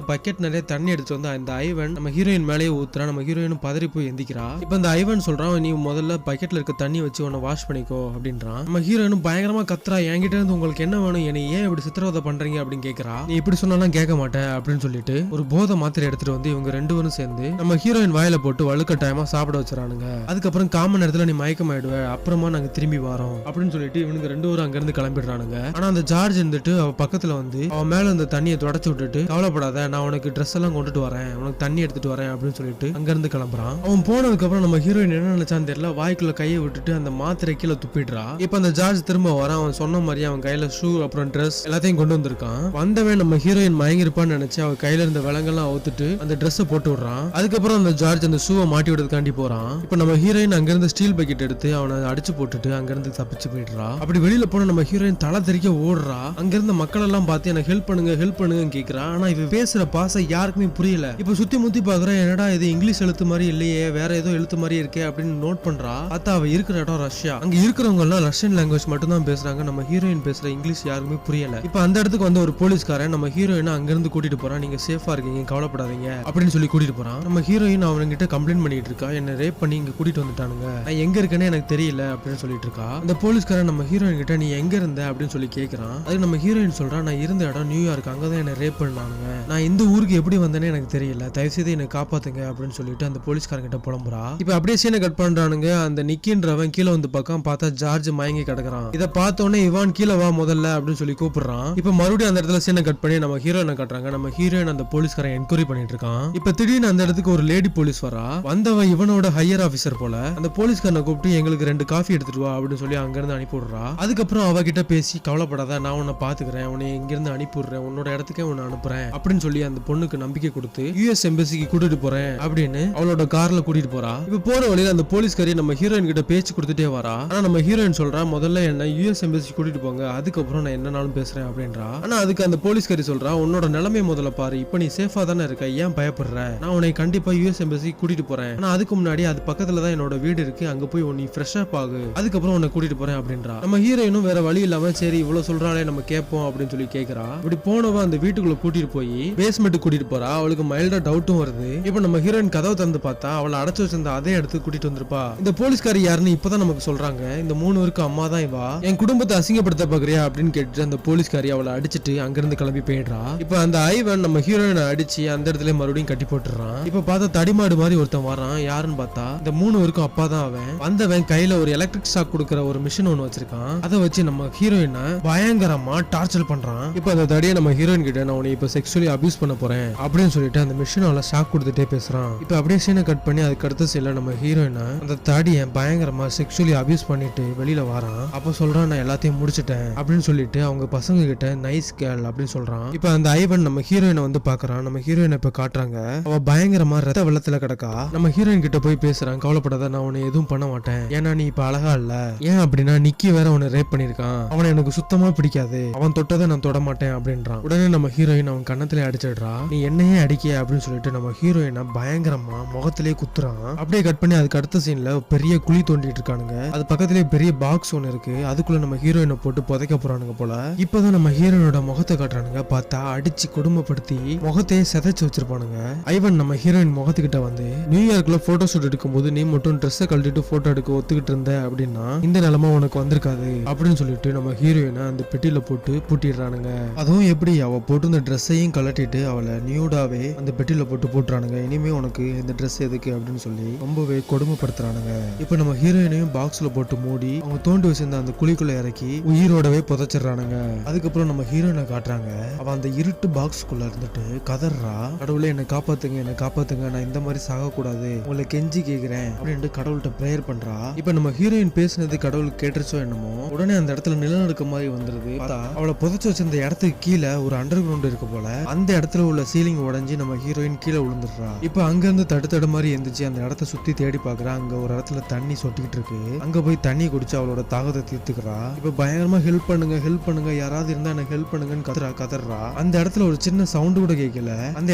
A: பக்கெட் நிறைய தண்ணி எடுத்து வந்து அந்த ஐவன் நம்ம ஹீரோயின் மேலேயே ஊத்துறா. நம்ம ஹீரோயினும் பதறி போய் எந்திக்கிறா. இப்போ அந்த ஐவன் சொல்றான், நீ முதல்ல பக்கெட்ல இருக்க தண்ணி வச்சு உன்னை வாஷ் பண்ணிக்கோ அப்படின்றான். நம்ம ஹீரோயினும் பயங்கரமா கத்துறா, என்கிட்ட இருந்து உங்களுக்கு என்ன வேணும், என்னை ஏன் இப்படி சித்திரவதை பண்றீங்க அப்படின்னு கேக்குறா. நீ இப்படி சொன்னாலும் கேட்க மாட்டேன் அப்படின்னு சொல்லிட்டு ஒரு போதை மாத்திரை எடுத்துட்டு வந்து இவங்க ரெண்டு பேரும் சேர்ந்து நம்ம ஹீரோயின் வாயில போட்டு வலுக்கட்டாயமா சாப்பிட வச்சுறானுங்க. அதுக்கப்புறம் காமன் நேரத்துல நீ மயக்கமாயிடுவ, அப்புறமா நாங்க திரும்பி வரோம் அப்படின்னு சொல்லிட்டு இவனுக்கு ரெண்டு பேரும் அங்க இருந்து கிளம்பிடுறானுங்க. ஆனா அந்த ஜார்ஜ் இருந்துட்டு அவ பக்கத்துல வந்து அவன் மேல அந்த தண்ணியை தொடச்சு விட்டுட்டு, கவலைப்படாத, நான் உனக்கு ட்ரெஸ் எல்லாம் கொண்டுட்டு வரேன், உனக்கு தண்ணி எடுத்துட்டு வரேன் அப்படின்னு சொல்லிட்டு அங்க இருந்து கிளம்புறான். அவன் போனதுக்கு அப்புறம் நம்ம ஹீரோயின் என்ன நினைச்சான்னு தெரியல, வாய்க்குள்ள கையை விட்டுட்டு அந்த மாத்திரை கீழே துப்பிடுறா. இப்ப அந்த ஜார்ஜ் திரும்ப வரான். அவன் சொன்ன மாதிரி அவன் கையில ஷூ அப்புறம் ட்ரெஸ் எல்லாத்தையும் கொண்டு வந்திருக்கான். வந்தவன் நம்ம ஹீரோயின் மயங்கிருப்பான்னு நினைச்சு அவ கையில இருந்த விலங்கெல்லாம் அவுத்துட்டு அந்த ட்ரெஸ்ஸை போட்டு விடுறான். அதுக்கப்புறம் அந்த ஜார்ஜ் அந்த ஷூவை மாட்டி விடுறதுக்காண்டி போறான். இப்ப நம்ம ஹீரோயின் அங்க இருந்து ஸ்டீல் பக்கெட் எடுத்து அவனை அடிச்சு போட்டுட்டு அங்க இருந்து தப்பிச்சு போயிடுறா. அப்படி வெளியில போன நம்ம ஹீரோயின் தலை தெறிக்க ஓடுறா. அங்க இருந்த மக்கள் எல்லாம் பார்த்து எனக்கு ஹெல்ப் பண்ணுங்க கேக்குறா. ஆனா இவ பேசுற பாசை யாருக்குமே புரியல. இப்ப சுத்தி முத்தி பாக்குற, என்னடா இது இங்கிலீஷ் எழுத்து மாதிரி இல்லையே, வேற ஏதோ எழுத்து மாதிரி இருக்கே அப்படின்னு நோட் பண்றா. பார்த்தா அவ இருக்கிற இடம் ரஷ்யா. அங்க இருக்கிறவங்க எல்லாம் ரஷ்யன் லாங்குவேஜ் மட்டும் தான் பேசுறாங்க. நம்ம ஹீரோயின் பேசுற இங்கிலீஷ் யாருக்குமே புரியல. இப்ப அந்த இடத்துக்கு வந்து ஒரு போலீஸ்காரன் நம்ம ஹீரோயின் அங்க இருந்து கூட்டிட்டு போறான். நீங்க சேஃபா இருக்கீங்க, கவலைப்படாதீங்க அப்படின்னு சொல்லி கூட்டிட்டு போறான். நம்ம ஹீரோயின் அவன்கிட்ட கம்ப்ளைண்ட் பண்ணிட்டு இருக்கா, என்ன ரேப் பண்ணி இங்க கூட்டிட்டு வந்துட்டானுங்க, நான் எங்க இருக்கேன்னு எனக்கு தெரியல அப்படின்னு சொல்லிட்டு இருக்கா. அந்த போலீஸ்காரன் நம்ம ஹீரோயின் கிட்ட நீ எங்க இருந்த அப்படின்னு சொல்லி கேக்குறான். அதுக்கு நம்ம ஹீரோயின் சொல்றா, நான் இருந்த இடம் நியூயார்க், அங்கதான் என்ன ரேப் பண்ணானுங்க, நான் இந்த ஊருக்கு எப்படி வந்தேன்னு எனக்கு தெரியல, தயவுசெய்து என்னை காப்பாத்துங்க அப்படின்னு சொல்லிட்டு அந்த போலீஸ்காரன் கிட்ட புலம்புறா. இப்ப அப்படியே சீனை கட் பண்றானுங்க. அந்த நிக்கின்றவன் கீழே வந்து பக்கம் பார்த்தா ஜார்ஜ் மயங்கி கிடக்குறான். இதை பார்த்தோன்னே இவான் கீழே வா முதல்ல அப்படின்னு சொல்லி கூப்பிடுறான். இப்ப மறுபடியும் அந்த இடத்துல சீனை கட் பண்ணி நம்ம ஹீரோயினை காட்டுறாங்க. நம்ம ஹீரோயின் அந்த போலீஸ்காரன் என்கொயரி பண்ணிட்டு இருக்கான். இப்ப திடீர்னு அந்த இடத்துக்கு ஒரு லேடி போலீஸ் வரா. வந்தவன் இவனோட ஹையர் ஆபீசர் போல. அந்த போலீஸ்காரனை கூப்பிட்டு எங்களுக்கு 2 காஃபி எடுத்துட்டு வா அப்படின்னு சொல்லி அங்க இருந்து அனுப்பி விடுறா. அதுக்கப்புறம் அவகிட்ட பேசி, கவலைப்படாத, நான் உன்னை பாத்துக்கிறேன், உன்னை இங்க இருந்து அனுப்பி விடுறேன், உன்னோட இடத்துக்கே உன்னை அனுப்புறேன் அப்படின்னு சொல்லி அந்த பொண்ணுக்கு நம்பிக்கை கொடுத்து யுஎஸ் எம்பசிக்கு கூட்டிட்டு போறேன் அப்படின்னு அவளோட கார்ல கூட்டிட்டு போறா. இப்ப போற வழியில அந்த போலீஸ்காரி நம்ம ஹீரோயின் கிட்ட பேச்சு கொடுத்துட்டே வரா. ஆனா நம்ம ஹீரோயின் சொல்றா, முதல்ல என்ன யுஎஸ் எம்பசி கூட்டிட்டு போங்க, அதுக்கப்புறம் நான் என்னனாலும் பேசுறேன் அப்படின்றா. ஆனா அதுக்கு அந்த போலீஸ்காரி சொல்றா, உன்னோட நிலைமை முதல்ல பாரு, இப்ப நீ சேஃபா தானே இருக்க, ஏன் பயப்படுற, நான் உன்னை கண்டிப்பா யுஎஸ் எம்பசி கூட்டிட்டு போறேன், ஆனா அதுக்கு முன்னாடி அது பக்கத்துல தான் என்னோட வீடு இருக்கு, அங்க போய் நீ ஃப்ரெஷ் அப் ஆகு, அதுக்கப்புறம் உன்னை கூட்டிட்டு போறேன் அப்படின்றா. நம்ம ஹீரோயினும் வேற வழி இல்லாம சரி இவ்வளவு சொல்றாளே நம்ம கேட்போம் அப்படின்னு சொல்லி கேக்குறா. இப்படி போனவ அந்த வீட்டுக்குள்ள கூட்டிட்டு போய் பேஸ்மெண்ட் கூட்டிட்டு போறா. அவளுக்கு மைல்டா டவுட்டும் வருது. இப்ப நம்ம ஹீரோயின் கதவை திறந்து பார்த்தா அவளை அடைச்சு வச்சிருந்த அதே இடத்துக்கு கூட்டிட்டு வந்திருப்பா. இந்த போலீஸ்காரி யாருன்னு இப்பதான் நமக்கு சொல்றாங்க. இந்த 3 பேருக்கு அம்மா தான் இவா. என் குடும்பத்தை அசிங்கப்படுத்த பாக்குறியா அப்படின்னு கேட்டு அந்த போலீஸ்காரி அவளை அடிச்சிட்டு அங்கிருந்து கிளம்பி போயிடுறா. இப்ப அந்த ஐவன் நம்ம ஹீரோயினை அடிச்சு அந்த இடத்துல மறுபடியும் கட்டி போட்டுறான். இப்ப பார்த்தா தடிமாடு மாதிரி ஒருத்தன் வரான். யாருன்னு பார்த்தா இந்த 3 பேருக்கும் அப்பா தான் அவன். வந்தவன் கையில ஒரு எலக்ட்ரிக் ஷாக் கொடுக்கற ஒரு மிஷின் ஒண்ணு வச்சிருக்கான். அதை வச்சு நம்ம ஹீரோயினை பயங்கரமா டார்ச்சர் பண்றான். இப்ப அந்த தடியை நம்ம ஹீரோயின் கிட்ட நான் உன்னை இப்ப செக்ஷுவலி அபியூஸ் பண்ண போறேன் அப்படின்னு சொல்லிட்டு அந்த மிஷினால ஷாக் கொடுத்துட்டே பேசுறான். இப்ப அப்படியே சீனை கட் பண்ணி அதுக்கு அடுத்த சைடுல நம்ம ஹீரோயினை அந்த தடியை பயங்கரமா செக்ஷுவலி அபியூஸ் பண்ணிட்டு வெளியில வரான். அப்ப சொல்றான், நான் எல்லாத்தையும் முடிச்சிட்டேன் அப்படின்னு சொல்லிட்டு அவங்க பசங்க கிட்ட நைஸ் கேர்ள் அப்படின்னு சொல்றான். இப்ப அந்த ஐவன் நம்ம ஹீரோயினை வந்து பாக்குறான். நம்ம ஹீரோயினை இப்ப காட்டுறாங்க. அவ பயங்கரமா ரத்த வெள்ளத்துல கிடக்கா. நம்ம ஹீரோயின் கிட்ட போய் பேசுறான், கவலைப்படாத, நான் உன்னை எதுவும் பண்ண மாட்டேன், ஏன்னா நீ இப்ப அழகா இல்ல, ஏன் அப்படின்னா நிக்கி வேற உன்னை ரேப் பண்ணிருக்கான், அவனை எனக்கு சுத்தமா பிடிக்காது, அவன் தொட்டதை நான் தொட மாட்டேன் அப்படின்றான். உடனே நம்ம ஹீரோயின் அவன் கண்ணத்திலே அடிச்சிடுறா. நீ என்னையே அடிக்க அப்படின்னு சொல்லிட்டு நம்ம ஹீரோயினை பயங்கரமா முகத்திலே குத்துறான். அப்படியே கட் பண்ணி அதுக்கு அடுத்த சீன்ல பெரிய குழி தோண்டிட்டு இருக்கானுங்க. அது பக்கத்திலே பெரிய பாக்ஸ் ஒன்னு இருக்கு. அதுக்குள்ள நம்ம ஹீரோயினை போட்டு புதைக்க போறானுங்க போல. இப்பதான் நம்ம ஹீரோயினோட முகத்தை காட்டுறானுங்க. பார்த்தா அடிச்சு கொடுமைப்படுத்தி முகத்தையே சிதைச்சு வச்சிருப்பானுங்க. ஐவன் நம்ம ஹீரோயின் முகத்துக்கிட்ட வந்து, நியூயார்க்ல போட்டோ ஷூட் எடுக்கும்போது நீ மட்டும் ட்ரெஸ்ஸை கழட்டிட்டு போட்டோ எடுக்க ஒத்துக்கிட்டு இருந்த அப்படின்னா இந்த நிலைமை உனக்கு வந்திருக்காது அப்படின்னு சொல்லிட்டு நம்ம ஹீரோயினை அந்த பெட்டியில போட்டு பூட்டிடுறானுங்க. அதுவும் எப்படி, அவ போட்டு இந்த ட்ரெஸ்ஸையும் கழட்டிட்டு அவளை நியூடாவே அந்த பெட்டியில போட்டு போட்டுறானுங்க. இனிமே உனக்கு இந்த ட்ரெஸ் எதுக்கு அப்படின்னு சொல்லி ரொம்பவே கொடுமைப்படுத்துறானுங்க. இப்ப நம்ம ஹீரோயினையும் பாக்ஸ்ல போட்டு மூடி அவங்க தோண்டி வச்சிருந்த அந்த குழிக்குள்ள இறக்கி உயிரோடவே புதைச்சிடுறானுங்க. அதுக்கப்புறம் நம்ம ஹீரோயினை காட்டுறாங்க. அவ அந்த இருட்டு பாக்ஸ்குள்ள இருந்துட்டு கதறா, கடவுளே என்னை காப்பாத்துங்க, என்னை காப்பாத்துங்க, நான் இந்த மாதிரி சாக கூடாது, உங்களை கெஞ்சி கேக்குறேன் அப்படின்னு கடவுள்கிட்ட பிரேயர் பண்றா. இப்ப நம்ம ஹீரோயின் பேசினது கடவுளுக்கு கேட்டுருச்சோ என்னமோ, உடனே அந்த இடத்துல நிலநடுக்க மாதிரி வந்துருது. அவளை புதைச்சு வச்சிருந்த இடத்துக்கு கீழே ஒரு அண்டர் கிரவுண்ட் இருக்கு போல. அந்த இடத்துல உள்ள சீலிங் உடைஞ்சு நம்ம ஹீரோயின் கீழே விழுந்துடுறா. இப்ப அங்க இருந்து தடுத்தட மாதிரி எந்திரிச்சு அந்த இடத்த சுத்தி தேடி பாக்குறா. அங்க ஒரு இடத்துல தண்ணி சொட்டிக்கிட்டு இருக்கு. அங்க போய் தண்ணி குடிச்சு அவளோட தாகத்தை தீர்த்துக்கிறா. இப்ப பயங்கரமா ஹெல்ப் பண்ணுங்க, யாராவது இருந்தா எனக்கு ஹெல்ப் பண்ணுங்கன்னு கதறா. அந்த இடத்துல ஒரு சின்ன சவுண்ட் கூட கேட்கல. அந்த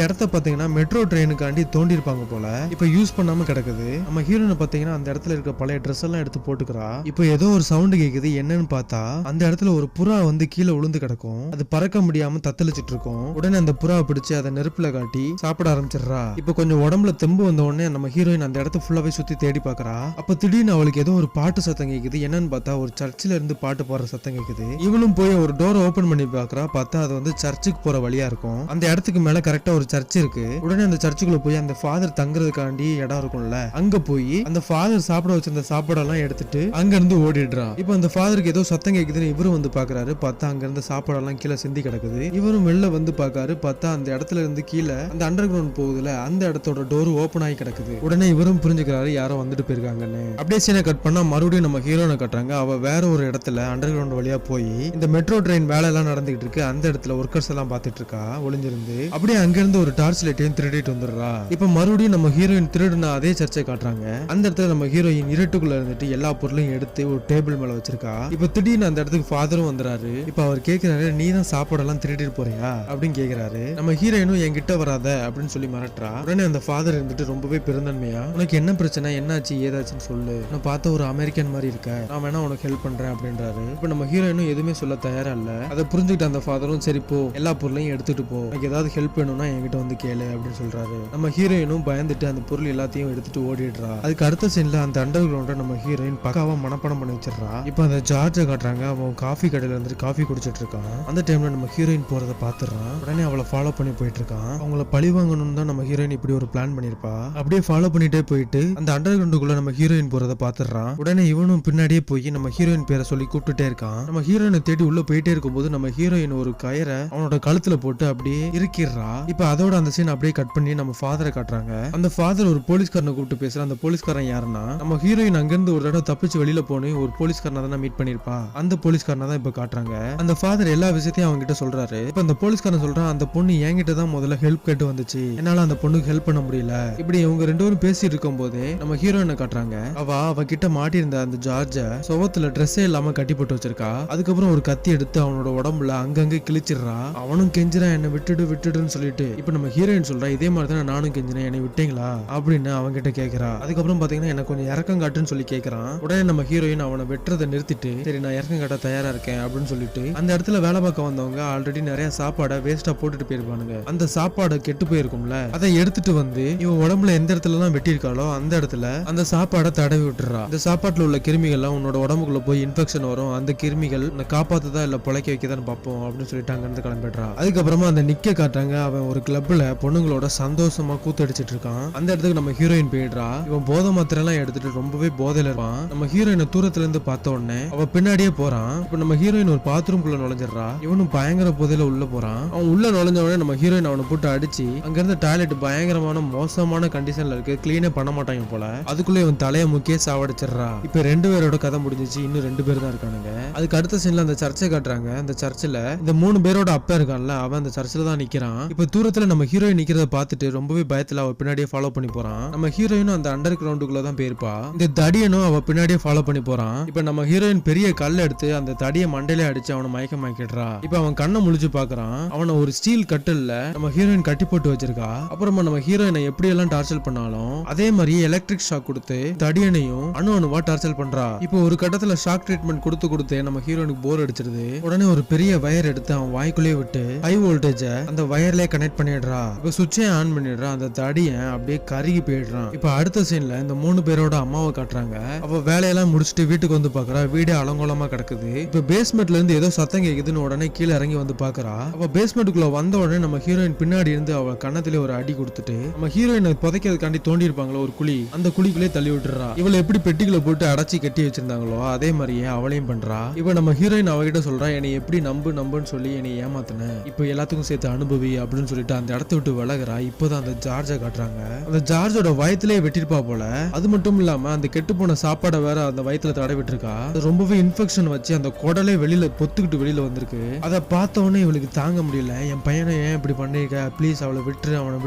A: இடத்த பாத்தீங்கன்னா மெட்ரோ ட்ரெயினுக்காண்டி தோண்டி இருப்பாங்க போல. இப்ப யூஸ் பண்ணாம கிடக்குது. நம்ம ஹீரோனை பாத்தீங்கன்னா அந்த இடத்துல இருக்க பழைய ட்ரெஸ் எல்லாம் எடுத்து போட்டுக்கிறா. இப்ப ஏதோ ஒரு சவுண்ட் கேக்குது. என்னன்னு பார்த்தா அந்த இடத்துல ஒரு புறா வந்து கீழே விழுந்து கிடக்கும். அது பறக்க முடியாம தத்தளிச்சிட்டு இருக்கும். உடனே அந்த புறாவை பிடிச்சு அதை நெருப்புல காட்டி சாப்பிட ஆரம்பிச்சிடுறா. இப்ப கொஞ்சம் உடம்புல தெம்பு வந்த உடனே நம்ம ஹீரோயின் அந்த இடத்த ஃபுல்லாவே சுத்தி தேடி பாக்குறா. அப்ப திடீர்னு அவளுக்கு ஏதோ ஒரு பாட்டு சத்தம் கேக்குது. என்னன்னு பார்த்தா ஒரு சர்ச்சில இருந்து பாட்டு போற சத்தம் கேக்குது. இவளும் போய் ஒரு டோரை ஓபன் பண்ணி பாக்குறா. பார்த்தா அது வந்து சர்ச்சுக்கு போற வழியா இருக்கும். அந்த இடத்துக்கு மேல கரெக்டா ஒரு சர்ச் இருக்கு. உடனே அந்த சர்ச்சுக்குள்ள போய் அந்த ஃபாதர் தங்குறதுக்காண்டி இடம் இருக்கும்ல, அங்க போய் அந்த ஃபாதர் சாப்பிட வச்சிருந்த சாப்பாடெல்லாம் எடுத்துட்டு அங்க இருந்து ஓடிடுறா. இப்ப அந்த ஃபாதருக்கு ஏதோ சத்தம் கேக்குதுன்னு இவரும் வந்து பாக்குறாரு. பார்த்தா அங்க இருந்த சாப்பாடெல்லாம் கீழே சிந்தி கிடக்குது. இவரும் வெளில வந்து பாக்காரு. பார்த்தா அந்த இடத்துல இருந்து கீழே அந்த அண்டர் கிரவுண்ட் போகுதுல, அந்த இடத்தோட டோர் ஓபன் ஆகி கிடக்குது. உடனே இவரும் புரிஞ்சுக்கிறாரு யாரோ வந்துட்டு போயிருக்காங்கன்னு. அப்படியே சீனை கட் பண்ணா மறுபடியும் நம்ம ஹீரோனை கட்டுறாங்க. அவ வேற ஒரு இடத்துல அண்டர் கிரவுண்ட் வழியா போய் இந்த மெட்ரோ ட்ரெயின் வேலை எல்லாம் நடந்துகிட்டு இருக்கு. அந்த இடத்துல ஒர்க்கர்ஸ் எல்லாம் பாத்துட்டு இருக்கா ஒளிஞ்சிருந்து. அப்படியே அங்க இருந்து ஒரு டார்ச் லைட்டையும் திருடிட்டு வந்துடுறா. இப்ப மறுபடியும் நம்ம ஹீரோயின் திருடுன அதே சர்ச்சை காட்டுறாங்க. அந்த இடத்துல நம்ம ஹீரோயின் இருட்டுக்குள்ள இருந்துட்டு எல்லா பொருளையும் எடுத்து ஒரு டேபிள் மேல வச்சிருக்கா. இப்ப திடீர்னு அந்த இடத்துக்கு ஃபாதரும் வந்துறாரு. இப்ப அவர் கேக்குறாரு, நீ தான் சாப்பாடெல்லாம் திருடிட்டு போறியா அப்படின்னு கேக்குறாரு. நம்ம ஹீரோயினும் என்கிட்ட வராத அப்படின்னு சொல்லி மிரட்டுறா. உடனே அந்த ஃபாதர் இருந்துட்டு ரொம்பவே பெருந்தன்மையா, உனக்கு என்ன பிரச்சனை, என்னாச்சு ஏதாச்சுன்னு சொல்லு, நான் பார்த்த ஒரு அமெரிக்கன் மாதிரி இருக்க, நான் வேணா உனக்கு ஹெல்ப் பண்றேன் அப்படின்றாரு. இப்ப நம்ம ஹீரோயினும் எதுவுமே சொல்ல தயாரா இல்ல. அதை புரிஞ்சுக்கிட்ட அந்த ஃபாதரும், சரி போ, எல்லா பொருளையும் எடுத்துட்டு போ, எனக்கு ஏதாவது ஹெல்ப் வேணும்னா என்கிட்ட வந்து கேளு அப்படின்னு சொல்றாரு. நம்ம ஹீரோயினும் பயந்துட்டு அந்த பொருள் எல்லாத்தையும் எடுத்துட்டு ஓடிடுறா. அதுக்கு அடுத்த சீன்ல அந்த அண்டர் கிரவுண்ட நம்ம ஹீரோயின் பக்காவா மனப்பாடம் பண்ணி வச்சிடறா. இப்ப அந்த ஜார்ஜை காட்டுறாங்க. அவன் காஃபி கடையில வந்துட்டு காஃபி குடிச்சிட்டு இருக்கான். அந்த டைம்ல நம்ம ஹீரோயின் போறதை பாத்துறான். உடனே அவளை ஃபாலோ பண்ணி போயிட்டு இருக்கான். அவங்கள பழி வாங்கணும்னு தான் நம்ம ஹீரோயின் இப்படி ஒரு பிளான் பண்ணிருப்பா. அப்படியே ஃபாலோ பண்ணிட்டே போயிட்டு அந்த அண்டர் கிரவுண்டுக்குள்ள நம்ம ஹீரோயின் போறதை பாத்துறான். உடனே இவனும் பின்னாடியே போய் நம்ம ஹீரோயின் பேரை சொல்லி கூப்பிட்டுட்டே இருக்கான். நம்ம ஹீரோயினை தேடி உள்ள போயிட்டே இருக்கும்போது நம்ம ஹீரோயின் ஒரு கயிறை அவனோட கழுத்துல போட்டு அப்படியே இறுக்கிடுறா. இப்ப அதோட அந்த சீன் அப்படியே கட் பண்ணி நம்ம ஃபாதரை காட்டுறாங்க. அந்த ஃபாதர் ஒரு போலீஸ்காரனை கூப்பிட்டு பேசுற. அந்த போலீஸ்காரன் யாருன்னா, நம்ம ஹீரோயின் அங்கிருந்து ஒரு தடவை தப்பிச்சு வெளியில போன ஒரு போலீஸ்காரனை தான் மீட் பண்ணிருப்பா. அந்த போலீஸ்காரனை தான் இப்ப காட்டுறாங்க. அந்த ஃபாதர் எல்லா விஷயத்தையும் அவங்க கிட்ட சொல்றாரு. இப்ப அந்த போலீஸ்காரன் சொல்றான், அந்த பொண்ணு என்கிட்ட தான் முதல்ல ஹெல்ப் கேட்டு வந்துச்சு, என்னால அந்த பொண்ணுக்கு ஹெல்ப் பண்ண முடியல. இப்படி இவங்க ரெண்டு பேரும் பேசிட்டு இருக்கும் போதே நம்ம ஹீரோயினை காட்டுறாங்க. அவ கிட்ட மாட்டியிருந்த அந்த ஜார்ஜ சுவத்துல ட்ரெஸ்ஸே இல்லாம கட்டி போட்டு வச்சிருக்கா. அதுக்கப்புறம் ஒரு கத்தி எடுத்து அவனோட உடம்புல அங்கங்க கிழிச்சிடுறா. அவனும் கெஞ்சிரான், என்ன விட்டுடுன்னு சொல்லிட்டு. இப்ப நம்ம ஹீரோயின் சொல்றா, இதே மாதிரி தான் நானும் கெஞ்சினேன், என்னை விட்டீங்களா அப்படின்னு அவங்க கிட்ட கேக்குறா. அதுக்கப்புறம் பாத்தீங்கன்னா எனக்கு கொஞ்சம் இறக்கம் காட்டுன்னு சொல்லி கேக்குறான். உடனே நம்ம ஹீரோயின் அவனை வெட்டுறதை நிறுத்திட்டு, சரி நான் இறக்கம் காட்ட தயாரா இருக்கேன் அப்படின்னு சொல்லிட்டு அந்த இடத்துல வேலை பார்க்க வந்தவங்க ஆல்ரெடி நிறைய சாப்பாடை வேஸ்டா போட்டுட்டு போயிருப்பானுங்க. அந்த சாப்பாடு கெட்டு போயிருக்கும்ல, அதை எடுத்துட்டு வந்து இவன் உடம்புல எந்த இடத்துல எல்லாம் வெட்டியிருக்காளோ அந்த இடத்துல அந்த சாப்பாடை தடவி விட்டுறா. இந்த சாப்பாட்டுல உள்ள கிருமிகள்லாம் உன்னோட உடம்புக்குள்ள போய் இன்ஃபெக்ஷன் வரும், அந்த கிருமிகள் உன்னை காப்பாத்துதா இல்ல பொழைக்க வைக்கதான் பார்ப்போம் அப்படின்னு சொல்லிட்டு அங்க இருந்து கிளம்பிடுறா. அதுக்கப்புறமா அந்த நிக்க காட்டுறாங்க. அவன் ஒரு கிளப்ல பொண்ணுங்களோட சந்தோஷமா கூத்தடிச்சிட்டு இருக்கான். அந்த இடத்துக்கு நம்ம ஹீரோயின் போயிடுறா. இவன் போதை மாத்திரை எல்லாம் எடுத்துட்டு ரொம்பவே போதையில இருப்பான். நம்ம ஹீரோயினை தூரத்துல இருந்து பார்த்த உடனே அவ பின்னாடியே போறான். இப்ப நம்ம ஹீரோயின் ஒரு பாத்ரூம் குள்ள நுழைஞ்சிடறா. இவனும் பயங்கர போதையில உள்ள போறான். அவன் உள்ள நுழைஞ்ச உடனே நம்ம ஹீரோயின் அவனை போட்டு அடிச்சு, அங்க இருந்த டாய்லெட் பயங்கரமான மோசமான கண்டிஷன்ல இருக்கு, கிளீனே பண்ண மாட்டாங்க போல. அதுக்குள்ள இவன் தலைய முக்கிய சாவடிச்சிடறா. இப்ப ரெண்டு பேரோட கதை முடிஞ்சிச்சு. இன்னும் ரெண்டு பேர் தான் இருக்கானுங்க. அதுக்கு அடுத்த சீன்ல அந்த சர்ச்சை காட்டுறாங்க. அந்த சர்ச்சில் இந்த 3 பேரோட அப்பா இருக்கான்ல, அவன் அந்த சர்ச்சில் தான் நிக்கிறான். இப்ப தூரத்துல நம்ம ஹீரோயின் நிக்கிறத பார்த்துட்டு ரொம்பவே பயத்துல அவ பின்னாடியே ஃபாலோ பண்ணி போறான். நம்ம ஹீரோயினும் அந்த அண்டர் கிரவுண்டுக்குள்ள தான் போயிருப்பா. இந்த தடியனும் அவ பின்னாடியே ஃபாலோ பண்ணி போறான். இப்ப நம்ம ஹீரோயின் பெரிய கல் எடுத்து அந்த தடியை மண்டையில அடிச்சு அவனை மயக்கமாக்கிடுறா. இப்ப அவன் கண்ணை முழிச்சு பாக்குறான். அவனை ஒரு ஸ்டீல் கட்டில்ல நம்ம ஹீரோயின் கட்டி போட்டு வச்சிருக்கா. அப்புறமா நம்ம ஹீரோயினை எப்படி எல்லாம் டார்ச்சர் பண்ணாலும் அதே மாதிரி எலக்ட்ரிக் ஷாக் கொடுத்து தடியனையும் அணுவா டார்ச்சர் பண்றா. இப்போ ஒரு கட்டத்துல ஷாக் ட்ரீட்மெண்ட் கொடுத்து நம்ம ஹீரோனுக்கு போர் அடிச்சிருது. உடனே ஒரு பெரிய வயர் எடுத்து அவன் வாய்க்குள்ளே விட்டு ஹை வோல்டேஜ் அந்த வயர்லயே கனெக்ட் பண்ணிடுறா. இப்ப சுவிட்சை ஆன் பண்ணிடுறா. அந்த தடியன் அப்படியே கருகி போயிடுறான். இப்ப அடுத்த சீன்ல இந்த 3 பேரோட அம்மாவை காட்டுறாங்க. அவ வேலையெல்லாம் முடிச்சுட்டு வீட்டுக்கு வந்து பாக்குறா. வீடே அலங்கோலமா கிடக்குது. இப்ப பேஸ்மெண்ட்ல இருந்து ஏதோ சத்தம் கேக்குதுன்னு உடனே கீழே இறங்கி வந்து பாக்குறா. அவ பேஸ்மெண்ட்டுக்குள்ள வந்த உடனே நம்ம ஹீரோயின் பின்னாடி இருந்து அவ கண்ணத்திலே ஒரு அடி கொடுத்துட்டு நம்ம ஹீரோயினை புதைக்கிறதுக்காண்டி தோண்டி இருப்பாங்களோ ஒரு குழி, அந்த குழிக்குள்ளே தள்ளி விட்டுறா. இவளை எப்படி பெட்டிக்குள்ள போட்டு அடைச்சி கட்டி வச்சிருந்தாங்களோ அதே மாதிரியே அவளையும் பண்றா. இப்ப நம்ம ஹீரோயின் அவகிட்ட சொல்றா, என்னை எப்படி நம்புன்னு சொல்லி என்னை ஏமாத்தின, இப்ப எல்லாத்துக்கும் சேர்த்து அனுபவி அப்படின்னு சொல்லிட்டு அந்த இடத்த விட்டு விலகுறா. இப்பதான் அந்த ஜார்ஜை காட்டுறாங்க. அந்த ஜார்ஜோட வயத்திலே வெட்டிருப்பா போல. அது மட்டும் இல்லாம அந்த கெட்டு போன சாப்பாடை வேற அந்த வயித்துல தடவிட்டு இருக்கா. ரொம்பவே இன்ஃபெக்ஷன் வச்சு அந்த குடலே வெளியில பொத்துக்கிட்டு வெளியில வந்திருக்கு. அதை பார்த்த உடனே இவளுக்கு தாங்க முடியல. என் பையனை ஏன் இப்படி பண்ணிருக்க, ப்ளீஸ் அவளை விட்டுரு, அவனை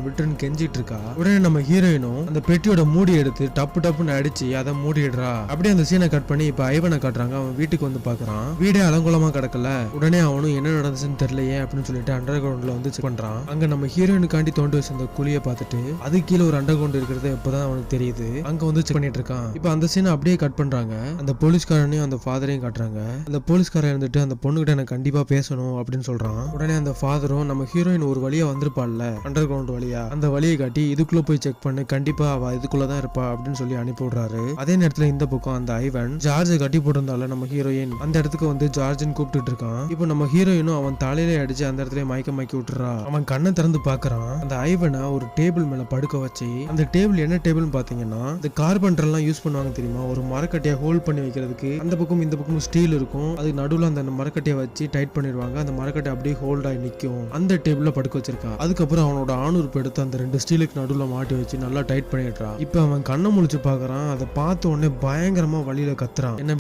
A: விட்டுருன்னு கெஞ்சிட்டு இருக்கா. உடனே நம்ம ஹீரோயினும் அந்த பெட்டியோட மூடி எடுத்து டப்புன்னு அடிச்சு அதை மூடிடுறா. அப்படியே அந்த சீனை கட் பண்ணி இப்ப ஐவனை காட்டுறாங்க. அவன் வீட்டுக்கு வந்து பாக்குறான். வீடே அலங்கோலமா கிடக்கல. உடனே அவனும் என்ன நடந்துச்சுன்னு தெரியலையே அப்படின்னு சொல்லிட்டு அண்டர் கிரவுண்ட்ல வந்து செக் பண்றான். அங்க நம்ம ஹீரோயினுக்காண்டி தோண்டி வச்சிருந்த குழியை பார்த்துட்டு அது கீழே ஒரு அண்டர் கிரவுண்ட் இருக்கிறது இப்பதான் அவனுக்கு தெரியுது. அங்க வந்து செக் பண்ணிட்டு இருக்கான். இப்ப அந்த சீனை அப்படியே கட் பண்றாங்க. அந்த போலீஸ்காரனையும் அந்த ஃபாதரையும் காட்டுறாங்க. அந்த போலீஸ்காரன் இருந்துட்டு அந்த பொண்ணுகிட்ட எனக்கு கண்டிப்பா கண்டிப்பா பேசணும் அப்படின்னு சொல்றான். உடனே அந்த ஃபாதரும் நம்ம ஹீரோயின் ஒரு வழியா வந்திருப்பாள்ல அண்டர் கிரவுண்ட் வழியா, அந்த வழியை காட்டி இதுக்குள்ள போய் செக் பண்ணு, கண்டிப்பா அவ இதுக்குள்ளதான் இருப்பா அப்படின்னு சொல்லி அனுப்பி விடுறாரு. அதே நேரத்துல இந்த பக்கம் அந்த ஐவன் ஜார்ஜ் கட்டி போட்டிருந்தால நம்ம ஹீரோயின் அந்த இடத்துக்கு வந்து ஜார்ஜ்னு கூப்பிட்டு இருக்கான். இப்போ நம்ம ஹீரோயினும் அவன் தலையில அடிச்சு அந்த இடத்துல மயக்கி விட்டுறா. அவன் கண்ணை திறந்து பாக்குறான். அந்த ஐவனை ஒரு டேபிள் மேல படுக்க வச்சு, அந்த டேபிள் என்ன டேபிள்னு பாத்தீங்கன்னா இந்த கார்பெண்டர் எல்லாம் யூஸ் பண்ணுவாங்க தெரியுமா, ஒரு மரக்கட்டையை ஹோல்ட் பண்ணி வைக்கிறதுக்கு. அந்த பக்கம் இந்த பக்கம் ஸ்டீல் இருக்கும், அது நடுவுல அந்த மரக்கட்டையை வச்சு டைட் பண்ணிடுவாங்க. அந்த மரக்கட்டை அப்படியே ஹோல்ட் ஆகி நிக்கும். அந்த டேபிள்ல படுக்க வச்சிருக்கான். அதுக்கப்புறம் அவனோட ஆணுறுப்பு எடுத்து அந்த 2 ஸ்டீலுக்கு நடுவுல மாட்டி வச்சு நல்லா டைட் பண்ணிடுறான். இப்ப அவன் கண்ணை முழிச்சு பாக்குறான். அதை பார்த்த உடனே பயங்கரமா வழியில கத்துறான். என்ன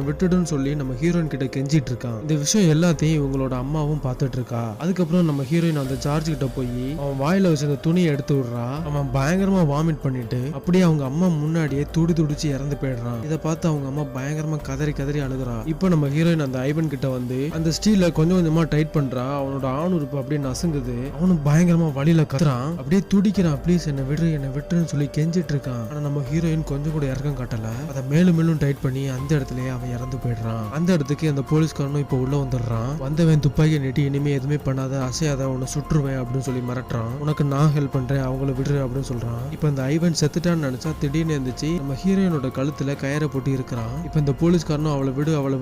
A: விட்டுடுன்னு சொல்லி நம்ம ஹீரோயின் கிட்ட கெஞ்சிட்டு இருக்கான். இந்த விஷயம் எல்லாத்தையும் இவங்களோட அம்மாவும் பார்த்துட்டு இருக்கா. அதுக்கப்புறம் நம்ம ஹீரோயின் அந்த ஜார்ஜ் கிட்ட போய் அவன் வாயில வச்சிருந்த துணியை எடுத்து விடுறா. அவன் பயங்கரமா வாமிட் பண்ணிட்டு அப்படியே அவங்க அம்மா முன்னாடியே துடிச்சு இறந்து போயிடுறான். இதை பார்த்து அவங்க அம்மா பயங்கரமா கதறி அழுகுறா. இப்போ நம்ம ஹீரோயின் அந்த ஐவன் கிட்ட வந்து அந்த ஸ்டீல கொஞ்சம் கொஞ்சமா டைட் பண்றா. அவனோட ஆணுறுப்பு அப்படியே நசுங்குது. அவனும் பயங்கரமா வழியில கத்துறான், அப்படியே துடிக்கிறான். ப்ளீஸ் என்ன விட்டுன்னு சொல்லி கெஞ்சிட்டு இருக்கான். ஆனா நம்ம ஹீரோயின் கொஞ்சம் கூட இறக்கம் காட்டல. அதை மேலும் டைட் பண்ணி அந்த இடத்துலயே அவன் இறந்து போயிடுறான். அந்த இடத்துக்கு அந்த போலீஸ்காரனும் இப்போ உள்ள வந்துடுறான். வந்தவன் துப்பாக்கி நீட்டி இனிமே எதுவுமே பண்ணாத, அசையாத, உன்னை சுற்றுவேன் அப்படின்னு சொல்லி மிரட்டுறான். உனக்கு நான் ஹெல்ப் பண்றேன், அவங்கள விடுற அப்படின்னு சொல்றான். இப்போ இந்த ஐவன் செத்துட்டான்னு நினைச்சா திடீர்னு இருந்துச்சு நம்ம ஹீரோயினோட கழுத்துல கயிறை போட்டு இருக்கிறான். இப்போ இந்த போலீஸ்காரனும் அவளை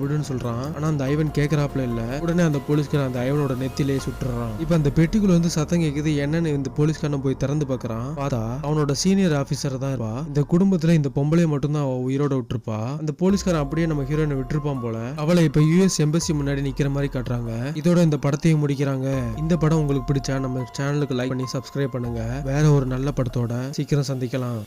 A: விடுன்னு சொல்றான். ஆனா அந்த ஐவன் கேட்கறாப்ல இல்ல. உடனே அந்த போலீஸ்காரன் அந்த ஐவனோட நெத்திலே சுட்டுறான். இப்போ அந்த பெட்டிக்குள்ள வந்து சத்தம் கேக்குது. என்னன்னு இந்த போலீஸ்காரன் போய் திறந்து பாக்குறான். பார்த்தா அவனோட சீனியர் ஆபீசர் தான் இருப்பா. இந்த குடும்பத்துல இந்த பொம்பளைய மட்டும் தான் அவ உயிரோட விட்டுருப்பா. அந்த போலீஸ்காரன் அப்படியே நம்ம ஹீரோயினை விட்டுருப்பான் போல. அவளை இப்ப US எம்பசி முன்னாடி நிக்கிற மாதிரி காட்டுறாங்க. இதோட இந்த படத்தையும் முடிக்கிறாங்க. இந்த படம் உங்களுக்கு பிடிச்சா நம்ம சேனலுக்கு லைக் பண்ணி சப்ஸ்கிரைப் பண்ணுங்க. வேற ஒரு நல்ல படத்தோட சீக்கிரம் சந்திக்கலாம்.